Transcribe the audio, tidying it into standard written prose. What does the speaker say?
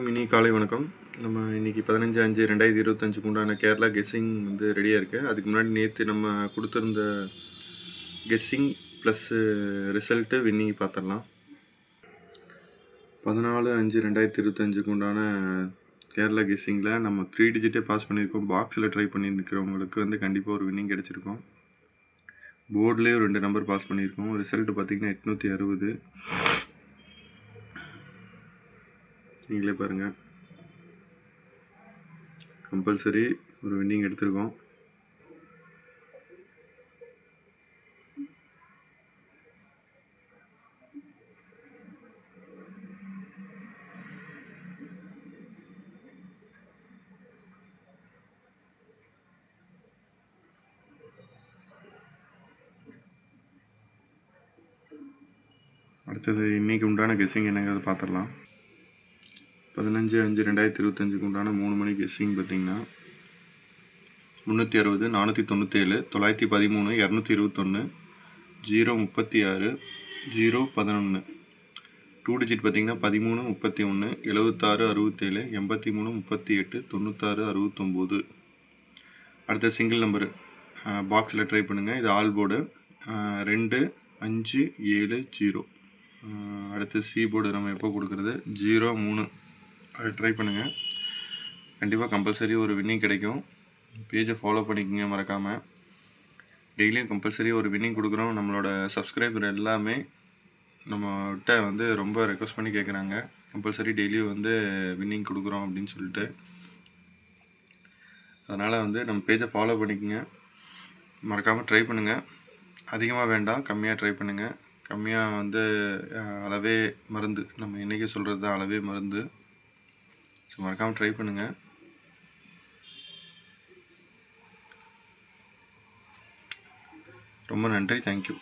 இனி காலை வணக்கம். நம்ம இன்னைக்கு 15/5/2025 உண்டான கேரளா கெஸ்ஸிங் வந்து ரெடியாக இருக்குது. அதுக்கு முன்னாடி நேற்று நம்ம கொடுத்துருந்த கெஸ்ஸிங் ப்ளஸ் ரிசல்ட்டு வின்னிங் பார்த்துடலாம். 14/5/2025 உண்டான கேரளா கெஸ்ஸிங்கில் நம்ம 3 டிஜிட்டே பாஸ் பண்ணியிருக்கோம். பாக்ஸில் ட்ரை பண்ணியிருக்கிறவங்களுக்கு வந்து கண்டிப்பாக ஒரு வின்னிங் கிடச்சிருக்கோம். போர்ட்லேயும் 2 நம்பர் பாஸ் பண்ணியிருக்கோம். ரிசல்ட்டு பார்த்திங்கன்னா 860. நீங்களே பாருங்கள், கம்பல்சரி ஒரு வின்னிங் எடுத்திருக்கோம். அடுத்தது இன்றைக்கி உண்டான கெஸ்ஸிங் என்னங்கிறது பார்த்துடலாம். 15/5/2025 உண்டான 3 மணி கெஸ்ஸிங் பார்த்திங்கன்னா 360, 497, 913, 221, 036, 011. 2 டிஜிட் பார்த்திங்கன்னா 13, 31, 76, 67, 83, 38, 96, 69. அடுத்த சிங்கிள் நம்பரு பாக்ஸில் ட்ரை பண்ணுங்கள். இது ஆல் போர்டு 2, 5, 7, 0. அடுத்து சி போர்டு நம்ம எப்போ கொடுக்குறது 0, 3. அதை ட்ரை பண்ணுங்கள். கண்டிப்பாக கம்பல்சரி ஒரு வின்னிங் கிடைக்கும். பேஜை ஃபாலோ பண்ணிக்கோங்க மறக்காமல். டெய்லியும் கம்பல்சரி ஒரு வின்னிங் கொடுக்குறோம். நம்மளோட சப்ஸ்கிரைபர் எல்லாமே நம்மகிட்ட வந்து ரொம்ப ரெக்வஸ்ட் பண்ணி கேட்குறாங்க, கம்பல்சரி டெய்லியும் வந்து வின்னிங் கொடுக்குறோம் அப்படின்னு சொல்லிட்டு. அதனால் வந்து நம்ம பேஜை ஃபாலோ பண்ணிக்கோங்க, மறக்காமல் ட்ரை பண்ணுங்கள். அதிகமாக வேண்டாம், கம்மியாக ட்ரை பண்ணுங்கள். கம்மியாக வந்து அளவே மருந்து, நம்ம இன்றைக்கி சொல்கிறது தான் அளவே மருந்து. ஸோ மறக்காமல் ட்ரை பண்ணுங்கள். ரொம்ப நன்றி, தேங்க்யூ.